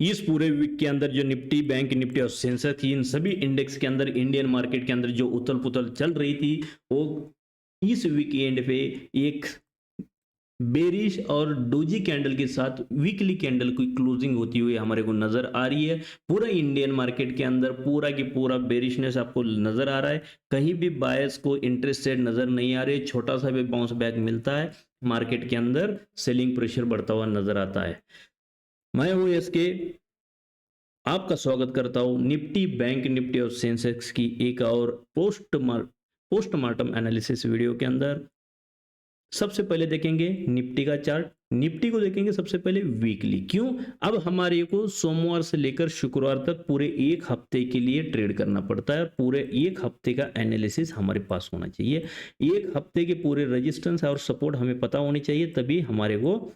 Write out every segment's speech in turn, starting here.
इस पूरे वीक के अंदर जो निफ्टी, बैंक निफ्टी और सेंसेक्स थी, इन सभी इंडेक्स के अंदर इंडियन मार्केट के अंदर जो उथल पुथल चल रही थी, वो इस वीकेंड पे एक बेरिश और डोजी कैंडल के साथ वीकली कैंडल की क्लोजिंग होती हुई हमारे को नजर आ रही है। पूरा इंडियन मार्केट के अंदर पूरा की पूरा बेरिशनेस आपको नजर आ रहा है। कहीं भी बायर्स को इंटरेस्टेड नजर नहीं आ रही है। छोटा सा भी बाउंस बैक मिलता है, मार्केट के अंदर सेलिंग प्रेशर बढ़ता हुआ नजर आता है। मैं हूं इसके आपका स्वागत करता हूं निफ्टी, बैंक निफ्टी और सेंसेक्स की एक और पोस्टमार्टम एनालिसिस वीडियो के अंदर। सबसे पहले देखेंगे निफ्टी का चार्ट। निफ्टी को देखेंगे सबसे पहले वीकली। क्यों? अब हमारे को सोमवार से लेकर शुक्रवार तक पूरे एक हफ्ते के लिए ट्रेड करना पड़ता है और पूरे एक हफ्ते का एनालिसिस हमारे पास होना चाहिए। एक हफ्ते के पूरे रेजिस्टेंस और सपोर्ट हमें पता होनी चाहिए, तभी हमारे को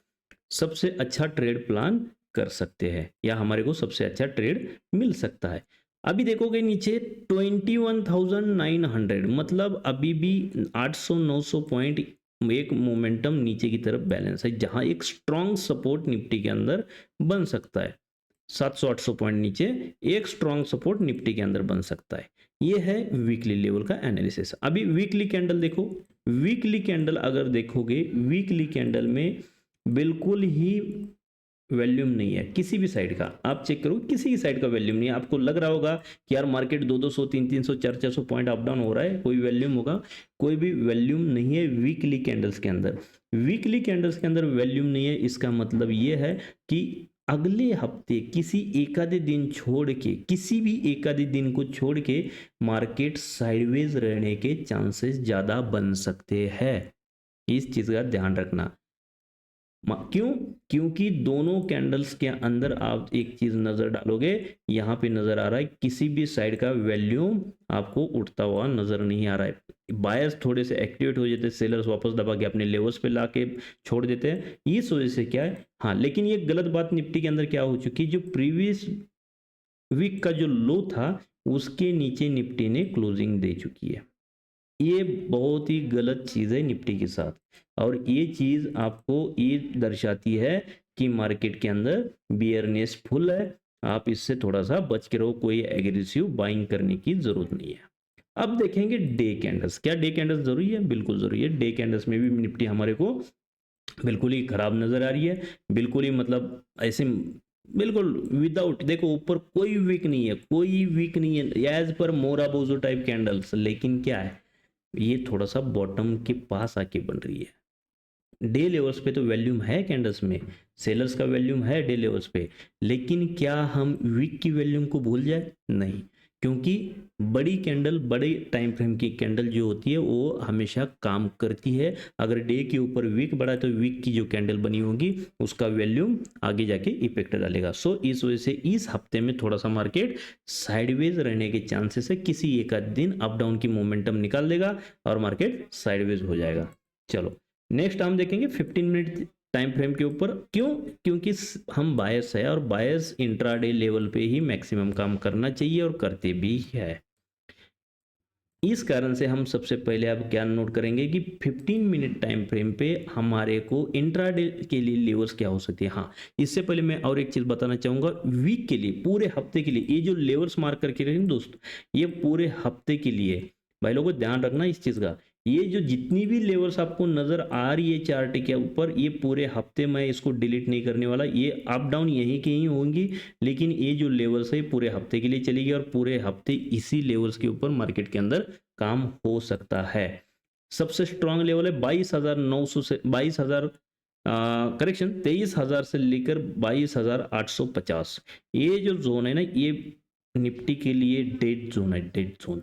सबसे अच्छा ट्रेड प्लान कर सकते हैं या हमारे को सबसे अच्छा ट्रेड मिल सकता है। अभी देखोगे नीचे 21,900, मतलब अभी भी 800-900 पॉइंट एक मोमेंटम नीचे की तरफ बैलेंस है, जहां एक स्ट्रॉन्ग सपोर्ट निफ्टी के अंदर बन सकता है। 700-800 पॉइंट नीचे एक स्ट्रॉन्ग सपोर्ट निफ्टी के अंदर बन सकता है। ये है वीकली लेवल का एनालिसिस। अभी वीकली कैंडल देखो। वीकली कैंडल अगर देखोगे, वीकली कैंडल में बिल्कुल ही वॉल्यूम नहीं है किसी भी साइड का। आप चेक करो, किसी की साइड का वॉल्यूम नहीं है। आपको लग रहा होगा कि यार मार्केट 200-200 300-300 400-400 पॉइंट अप डाउन हो रहा है, कोई वॉल्यूम होगा। कोई भी वॉल्यूम नहीं है वीकली कैंडल्स के अंदर। वीकली कैंडल्स के अंदर वॉल्यूम नहीं है, इसका मतलब ये है कि अगले हफ्ते किसी एक आधे दिन छोड़ के, किसी भी एक आधे दिन को छोड़ के मार्केट साइडवेज रहने के चांसेस ज्यादा बन सकते हैं। इस चीज का ध्यान रखना। क्यों? क्योंकि दोनों कैंडल्स के अंदर आप एक चीज नजर डालोगे, यहां पे नजर आ रहा है किसी भी साइड का वॉल्यूम आपको उठता हुआ नजर नहीं आ रहा है। बायर्स थोड़े से एक्टिवेट हो जाते हैं, सेलर्स वापस दबा के अपने लेवल्स पे लाके छोड़ देते हैं। इस वजह से क्या है, हाँ, लेकिन ये गलत बात निफ्टी के अंदर क्या हो चुकी है, जो प्रीवियस वीक का जो लो था उसके नीचे निफ्टी ने क्लोजिंग दे चुकी है। ये बहुत ही गलत चीज है निफ्टी के साथ, और ये चीज आपको ये दर्शाती है कि मार्केट के अंदर बियरनेस फुल है। आप इससे थोड़ा सा बच के रहो, कोई एग्रेसिव बाइंग करने की जरूरत नहीं है। अब देखेंगे डे कैंडल्स। क्या डे कैंडल्स जरूरी है? बिल्कुल जरूरी है। डे कैंडल्स में भी निफ्टी हमारे को बिल्कुल ही खराब नजर आ रही है। बिल्कुल ही मतलब ऐसे बिल्कुल विदाउट, देखो ऊपर कोई वीक नहीं है, कोई वीक नहीं है एज पर मोराबोजो टाइप कैंडल्स, लेकिन क्या है, ये थोड़ा सा बॉटम के पास आके बन रही है। डे लेवल्स पे तो वॉल्यूम है कैंडल्स में, सेलर्स का वॉल्यूम है डे लेवल्स पे, लेकिन क्या हम वीक की वॉल्यूम को भूल जाए? नहीं, क्योंकि बड़ी कैंडल, बड़े टाइम फ्रेम की कैंडल जो होती है वो हमेशा काम करती है। अगर डे के ऊपर वीक बढ़ा तो वीक की जो कैंडल बनी होगी उसका वॉल्यूम आगे जाके इफेक्ट डालेगा। सो इस वजह से इस हफ्ते में थोड़ा सा मार्केट साइडवेज रहने के चांसेस है। किसी एक आध दिन अप डाउन की मोमेंटम निकाल देगा और मार्केट साइडवेज हो जाएगा। चलो नेक्स्ट हम देखेंगे 15 मिनट टाइम फ्रेम के ऊपर। क्यों? क्योंकि हम बायस है और बायस इंट्राडे लेवल पे ही मैक्सिमम काम करना चाहिए और करते भी है। इस कारण से हम सबसे पहले अब क्या नोट करेंगे कि 15 मिनट टाइम फ्रेम पे हमारे को इंट्राडे के लिए लेवल्स क्या हो सकती है। हाँ, इससे पहले मैं और एक चीज बताना चाहूंगा। वीक के लिए, पूरे हफ्ते के लिए ये जो लेवल्स मार्क करके रखें दोस्त, ये पूरे हफ्ते के लिए भाई लोगों ध्यान रखना इस चीज का। ये जो जितनी भी लेवल्स आपको नजर आ रही है चार्ट के ऊपर, ये पूरे हफ्ते में इसको डिलीट नहीं करने वाला, ये अप डाउन यहीं के ही होंगी, लेकिन ये जो लेवल्स है पूरे हफ्ते के लिए चलेगी और पूरे हफ्ते इसी लेवल्स के ऊपर मार्केट के अंदर काम हो सकता है। सबसे स्ट्रांग लेवल है 22,900 से 22,000, करेक्शन 23,000 से लेकर 22,850। ये जो जोन है ना, ये निफ्टी के लिए डेड जोन है, डेड जोन,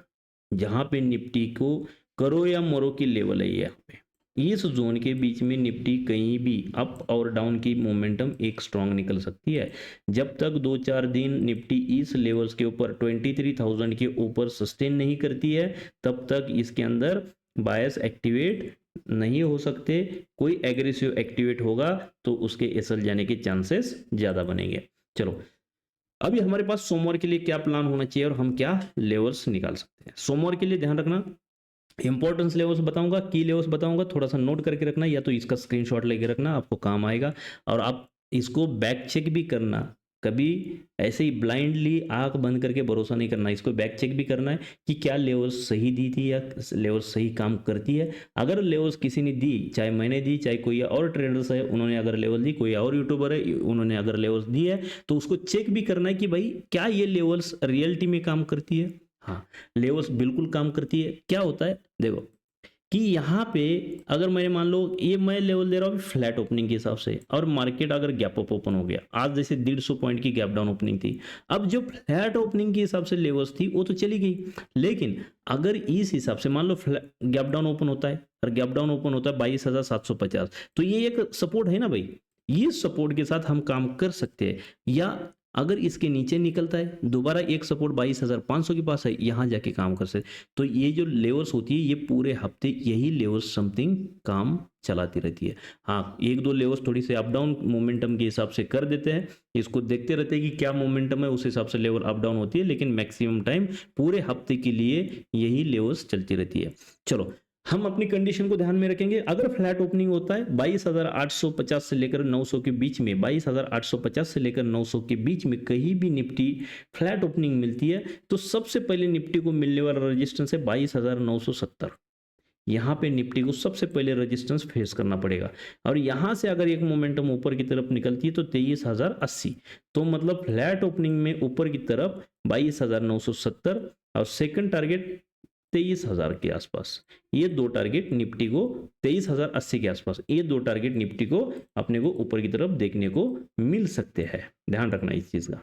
जहां पे निफ्टी को करो या मरो की लेवल है। ये यहाँ पे इस जोन के बीच में निफ्टी कहीं भी अप और डाउन की मोमेंटम एक स्ट्रांग निकल सकती है। जब तक 2-4 दिन निफ्टी इस लेवल्स के ऊपर 23,000 के ऊपर सस्टेन नहीं करती है, तब तक इसके अंदर बायस एक्टिवेट नहीं हो सकते। कोई एग्रेसिव एक्टिवेट होगा तो उसके एसएल जाने के चांसेस ज्यादा बनेंगे। चलो अभी हमारे पास सोमवार के लिए क्या प्लान होना चाहिए और हम क्या लेवल्स निकाल सकते हैं। सोमवार के लिए ध्यान रखना, इंपॉर्टेंस लेवल्स बताऊंगा, की लेवल्स बताऊंगा, थोड़ा सा नोट करके रखना, या तो इसका स्क्रीनशॉट लेके रखना, आपको काम आएगा। और आप इसको बैक चेक भी करना, कभी ऐसे ही ब्लाइंडली आंख बंद करके भरोसा नहीं करना, इसको बैक चेक भी करना है कि क्या लेवल्स सही दी थी या लेवल्स सही काम करती है। अगर लेवल्स किसी ने दी, चाहे मैंने दी, चाहे कोई और ट्रेडर्स है उन्होंने अगर लेवल दी, कोई और यूट्यूबर है उन्होंने अगर लेवल्स दी है, तो उसको चेक भी करना है कि भाई क्या ये लेवल्स रियलिटी में काम करती है। हाँ, लेवल्स बिल्कुल काम करती है। क्या होता है देखो कि यहाँ पे अगर मैंने मान लो ये मैं लेवल दे रहा हूँ फ्लैट ओपनिंग के हिसाब से, और मार्केट अगर गैप अप ओपन हो गया, आज जैसे 150 पॉइंट की गैप डाउन ओपनिंग थी, अब जो फ्लैट ओपनिंग के हिसाब से लेवल्स थी वो तो चली गई, लेकिन अगर इस हिसाब से मान लो गैप डाउन ओपन होता है और गैप डाउन ओपन होता है 22,750, तो ये एक सपोर्ट है ना भाई, ये सपोर्ट के साथ हम काम कर सकते हैं। या अगर इसके नीचे निकलता है दोबारा एक सपोर्ट 22,500 के पास है, यहां जाके काम कर सकते। तो ये जो लेवल्स होती है ये पूरे हफ्ते यही लेवल्स समथिंग काम चलाती रहती है। हाँ, एक दो लेवल्स थोड़ी से अप डाउन मोमेंटम के हिसाब से कर देते हैं, इसको देखते रहते हैं कि क्या मोमेंटम है उस हिसाब से लेवल अप डाउन होती है, लेकिन मैक्सिमम टाइम पूरे हफ्ते के लिए यही लेवल्स चलती रहती है। चलो हम अपनी कंडीशन को ध्यान में रखेंगे। अगर फ्लैट ओपनिंग होता है 22,850 से लेकर 900 के बीच में, 22,850 से लेकर 900 के बीच में कहीं भी निफ्टी फ्लैट ओपनिंग मिलती है, तो सबसे पहले निफ्टी को मिलने वाला रेजिस्टेंस है 22,970। यहाँ पे निफ्टी को सबसे पहले रेजिस्टेंस फेस करना पड़ेगा, और यहाँ से अगर एक मोमेंटम ऊपर की तरफ निकलती है तो 23,080, तो मतलब फ्लैट ओपनिंग में ऊपर की तरफ 22,970 और सेकंड टारगेट 23,000 के आसपास। ये दो टारगेट निफ्टी को 23,080 के आसपास, ये दो टारगेट निफ्टी को अपने को ऊपर की तरफ देखने को मिल सकते हैं, ध्यान रखना इस चीज का।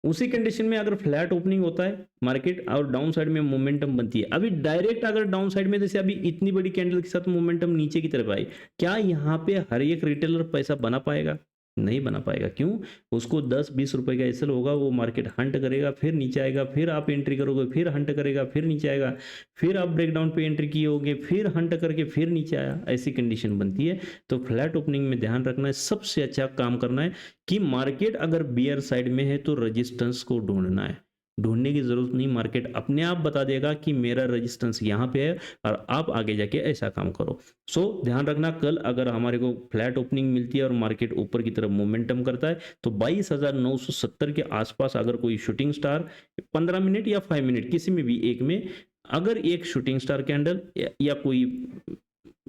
उसी कंडीशन में अगर फ्लैट ओपनिंग होता है मार्केट और डाउन साइड में मोमेंटम बनती है, अभी डायरेक्ट अगर डाउन साइड में जैसे अभी इतनी बड़ी कैंडल के साथ मोमेंटम नीचे की तरफ आई, क्या यहाँ पे हर एक रिटेलर पैसा बना पाएगा? नहीं बना पाएगा। क्यों? उसको 10-20 रुपए का एसएल होगा, वो मार्केट हंट करेगा, फिर नीचे आएगा, फिर आप एंट्री करोगे, फिर हंट करेगा, फिर नीचे आएगा, फिर आप ब्रेकडाउन पे एंट्री किए होगे, फिर हंट करके फिर नीचे आया, ऐसी कंडीशन बनती है। तो फ्लैट ओपनिंग में ध्यान रखना है, सबसे अच्छा काम करना है कि मार्केट अगर बियर साइड में है तो रेजिस्टेंस को ढूंढना है, ढूंढने की जरूरत नहीं, मार्केट अपने आप बता देगा कि मेरा रेजिस्टेंस यहाँ पे है और आप आगे जाके ऐसा काम करो। सो ध्यान रखना, कल अगर हमारे को फ्लैट ओपनिंग मिलती है और मार्केट ऊपर की तरफ मोमेंटम करता है तो 22,970 के आसपास अगर कोई शूटिंग स्टार 15 मिनट या 5 मिनट किसी में भी एक में अगर एक शूटिंग स्टार कैंडल या कोई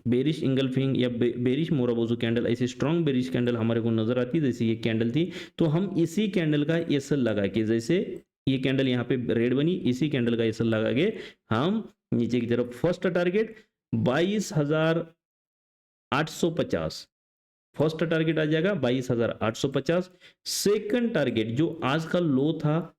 बेरिश इंगल्फिंग या बेरिश मोराबोजो कैंडल, ऐसी स्ट्रॉन्ग बेरिश कैंडल हमारे को नजर आती है, जैसे ये कैंडल थी, तो हम इसी कैंडल का एसएल लगा के, जैसे ये कैंडल यहाँ पे रेड बनी, इसी कैंडल का एसएल लगा के हम नीचे की तरफ फर्स्ट टारगेट 22,850, फर्स्ट टारगेट आ जाएगा 22,850। सेकंड टारगेट जो आज का लो था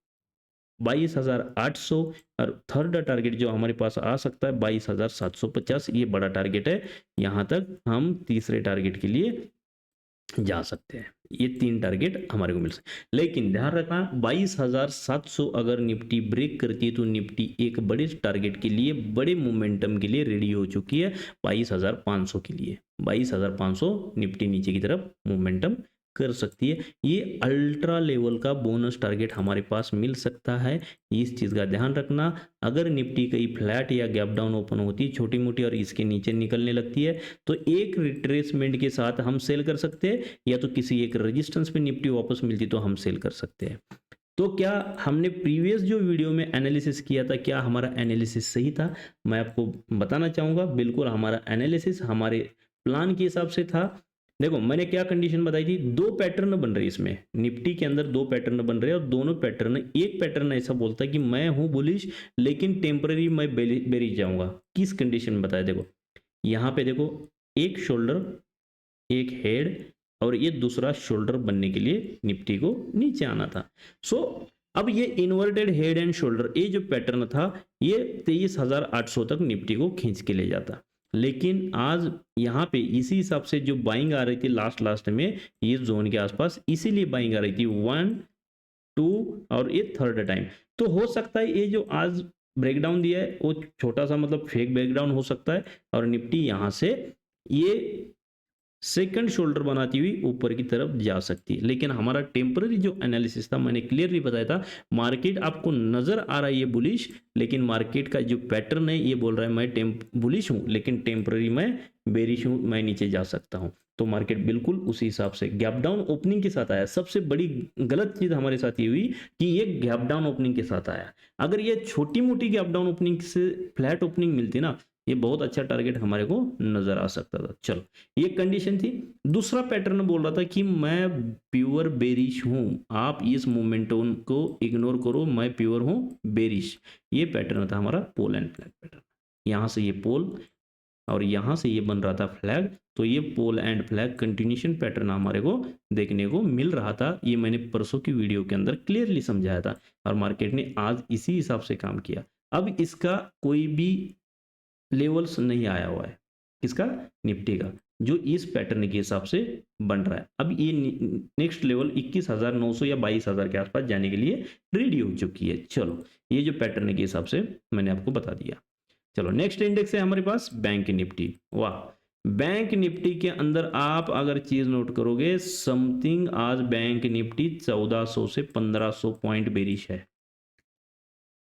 22,800 और थर्ड टारगेट जो हमारे पास आ सकता है 22,750, ये बड़ा टारगेट है, यहां तक हम तीसरे टारगेट के लिए जा सकते हैं। ये तीन टारगेट हमारे को मिल सकते, लेकिन ध्यान रखना 22,700 अगर निफ्टी ब्रेक करती है तो निफ्टी एक बड़े टारगेट के लिए, बड़े मोमेंटम के लिए रेडी हो चुकी है 22,500 के लिए। 22,500 निफ्टी नीचे की तरफ मोमेंटम कर सकती है, ये अल्ट्रा लेवल का बोनस टारगेट हमारे पास मिल सकता है, इस चीज का ध्यान रखना। अगर निफ्टी कहीं फ्लैट या गैप डाउन ओपन होती छोटी मोटी और इसके नीचे निकलने लगती है तो एक रिट्रेसमेंट के साथ हम सेल कर सकते हैं, या तो किसी एक रेजिस्टेंस पे निफ्टी वापस मिलती तो हम सेल कर सकते हैं। तो क्या हमने प्रीवियस जो वीडियो में एनालिसिस किया था, क्या हमारा एनालिसिस सही था? मैं आपको बताना चाहूंगा, बिल्कुल हमारा एनालिसिस हमारे प्लान के हिसाब से था। देखो मैंने क्या कंडीशन बताई थी, दो पैटर्न बन रहे इसमें, निफ्टी के अंदर दो पैटर्न बन रहे हैं, और दोनों पैटर्न, एक पैटर्न ऐसा बोलता है कि मैं हूं बुलिश लेकिन टेम्पररी मैं बेरिश जाऊंगा। किस कंडीशन बताया? देखो यहां पे देखो, एक शोल्डर, एक हेड, और ये दूसरा शोल्डर बनने के लिए निफ्टी को नीचे आना था। सो अब ये इन्वर्टेड हेड एंड शोल्डर, ये जो पैटर्न था ये 23,800 तक निफ्टी को खींच के ले जाता, लेकिन आज यहाँ पे इसी हिसाब से जो बाइंग आ रही थी लास्ट में ये जोन के आसपास, इसीलिए बाइंग आ रही थी 1 2 और ये थर्ड टाइम। तो हो सकता है ये जो आज ब्रेकडाउन दिया है वो छोटा सा मतलब फेक ब्रेकडाउन हो सकता है, और निफ्टी यहाँ से ये सेकंड शोल्डर बनाती हुई ऊपर की तरफ जा सकती है। लेकिन हमारा टेम्पररी जो एनालिसिस था, मैंने क्लियरली बताया था, मार्केट आपको नजर आ रहा है ये बुलिश, लेकिन मार्केट का जो पैटर्न है ये बोल रहा है मैं बुलिश हूं लेकिन टेम्पररी मैं बेरिश हूं, मैं नीचे जा सकता हूं। तो मार्केट बिल्कुल उसी हिसाब से गैप डाउन ओपनिंग के साथ आया। सबसे बड़ी गलत चीज हमारे साथ ये हुई कि ये गैप डाउन ओपनिंग के साथ आया। अगर ये छोटी मोटी गैप डाउन ओपनिंग से फ्लैट ओपनिंग मिलती ना, ये बहुत अच्छा टारगेट हमारे को नजर आ सकता था। चलो, ये कंडीशन थी। दूसरा पैटर्न बोल रहा था कि मैं प्योर बेरिश हूं, आप इस मोमेंटम को इग्नोर करो, मैं प्योर हूं बेरिश। ये पैटर्न था हमारा पोल एंड फ्लैग पैटर्न। यहां से ये पोल और यहां से ये बन रहा था फ्लैग, तो ये pole and flag continuation pattern हमारे को देखने को मिल रहा था। ये मैंने परसों की वीडियो के अंदर क्लियरली समझाया था और मार्केट ने आज इसी हिसाब से काम किया। अब इसका कोई भी लेवल्स नहीं आया हुआ है, किसका, निफ्टी का, जो इस पैटर्न के हिसाब से बन रहा है। अब ये नेक्स्ट लेवल 21,900 या 22,000 के आसपास जाने के लिए रेडी हो चुकी है। चलो, ये जो पैटर्न के हिसाब से मैंने आपको बता दिया। चलो, नेक्स्ट इंडेक्स है हमारे पास बैंक निफ्टी। वाह, बैंक निफ्टी के अंदर आप अगर चीज नोट करोगे, समथिंग आज बैंक निफ्टी 1400 से 1500 पॉइंट बेरिश है।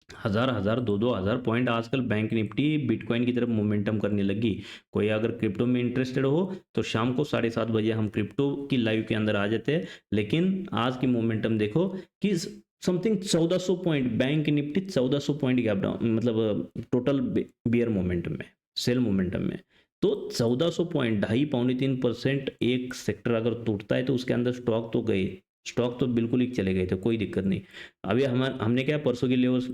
हजार 2,000 पॉइंट आजकल बैंक निफ्टी बिटकॉइन की तरफ मोमेंटम करने लगी। कोई अगर क्रिप्टो में इंटरेस्टेड हो तो शाम को 7:30 बजे हम क्रिप्टो की लाइव के अंदर आ जाते हैं। लेकिन आज की मोमेंटम देखो कि something 1400 point bank Nifty 1400 point gap down, मतलब टोटल बियर मोमेंटम में, सेल मोमेंटम में। तो 1400 पॉइंट, 2.5-3% एक सेक्टर अगर टूटता है तो उसके अंदर स्टॉक तो गए, स्टॉक तो बिल्कुल ही चले गए थे, कोई दिक्कत नहीं। अभी हमने क्या परसों की लेवल्स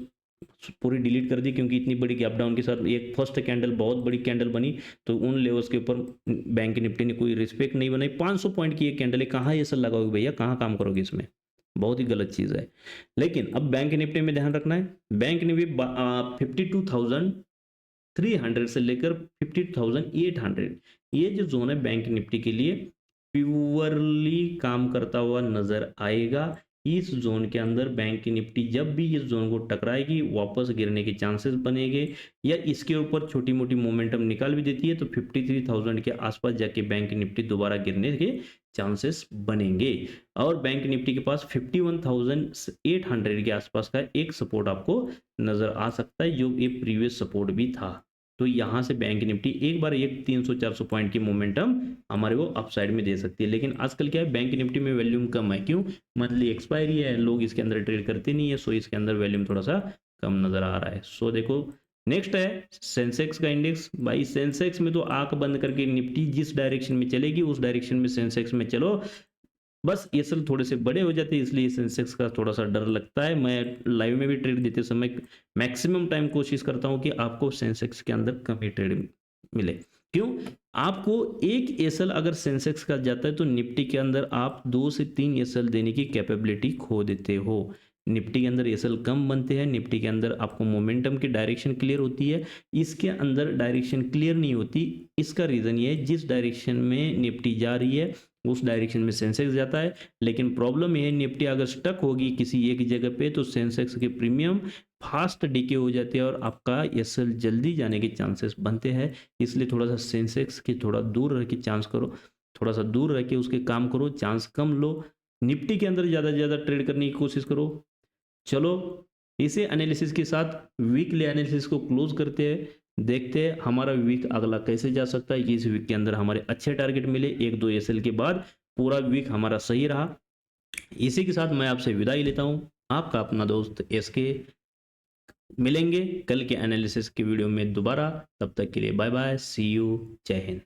पूरी डिलीट कर दी, क्योंकि इतनी बड़ी गैप डाउन के साथ एक फर्स्ट कैंडल बहुत बड़ी कैंडल बनी, तो उन लेवल्स के ऊपर बैंक निफ्टी ने कोई रिस्पेक्ट नहीं बनाई। 500 पॉइंट की एक कैंडल है, कहाँ ये सब लगाओगे भैया, कहाँ काम करोगे इसमें, बहुत ही गलत चीज है। लेकिन अब बैंक निफ्टी में ध्यान रखना है, बैंक निफ्टी 52,300 से लेकर 52,800, ये जो जोन है बैंक निफ्टी के लिए प्योरली काम करता हुआ नजर आएगा। इस जोन के अंदर बैंक निफ्टी जब भी इस जोन को टकराएगी, वापस गिरने के चांसेस बनेंगे, या इसके ऊपर छोटी मोटी मोमेंटम निकाल भी देती है तो 53,000 के आसपास जाके बैंक निफ्टी दोबारा गिरने के चांसेस बनेंगे। और बैंक निफ्टी के पास 51,800 के आसपास का एक सपोर्ट आपको नजर आ सकता है, जो ये प्रीवियस सपोर्ट भी था। तो यहां से बैंक निफ्टी एक बार 300-400 पॉइंट की मोमेंटम हमारे को अपसाइड में दे सकती है। लेकिन आजकल क्या है, बैंक निफ्टी में वॉल्यूम कम है, क्यों, मंथली एक्सपायरी है, लोग इसके अंदर ट्रेड करते नहीं है, सो इसके अंदर वॉल्यूम थोड़ा सा कम नजर आ रहा है। सो देखो, नेक्स्ट है सेंसेक्स का इंडेक्स। भाई सेंसेक्स में तो आंख बंद करके निफ्टी जिस डायरेक्शन में चलेगी उस डायरेक्शन में सेंसेक्स में चलो। बस ये सब थोड़े से बड़े हो जाते हैं, इसलिए सेंसेक्स का थोड़ा सा डर लगता है। मैं लाइव में भी ट्रेड देते समय मैक्सिमम टाइम कोशिश करता हूं कि आपको सेंसेक्स के अंदर कम ही ट्रेड मिले। क्यों, आपको एक एसएल अगर सेंसेक्स का जाता है तो निफ्टी के अंदर आप 2 से 3 एसएल देने की कैपेबिलिटी खो देते हो। निफ्टी के अंदर एसएल कम बनते हैं, निफ्टी के अंदर आपको मोमेंटम की डायरेक्शन क्लियर होती है, इसके अंदर डायरेक्शन क्लियर नहीं होती। इसका रीजन ये है, जिस डायरेक्शन में निफ्टी जा रही है उस डायरेक्शन में सेंसेक्स जाता है। लेकिन प्रॉब्लम ये है, निफ्टी अगर स्टक होगी किसी एक जगह पे तो सेंसेक्स के प्रीमियम फास्ट डीके हो जाते हैं और आपका एसएल जल्दी जाने के चांसेस बनते हैं। इसलिए थोड़ा सा सेंसेक्स के थोड़ा दूर रह के चांस करो, थोड़ा सा दूर रह के उसके काम करो, चांस कम लो। निफ्टी के अंदर ज़्यादा से ज़्यादा ट्रेड करने की कोशिश करो। चलो, इसे एनालिसिस के साथ वीकली एनालिसिस को क्लोज करते हैं, देखते हैं हमारा वीक अगला कैसे जा सकता है। इस वीक के अंदर हमारे अच्छे टारगेट मिले, 1-2 एसएल के बाद पूरा वीक हमारा सही रहा। इसी के साथ मैं आपसे विदाई लेता हूं, आपका अपना दोस्त एसके। मिलेंगे कल के एनालिसिस की वीडियो में दोबारा, तब तक के लिए बाय बाय, सी यू, जय हिंद।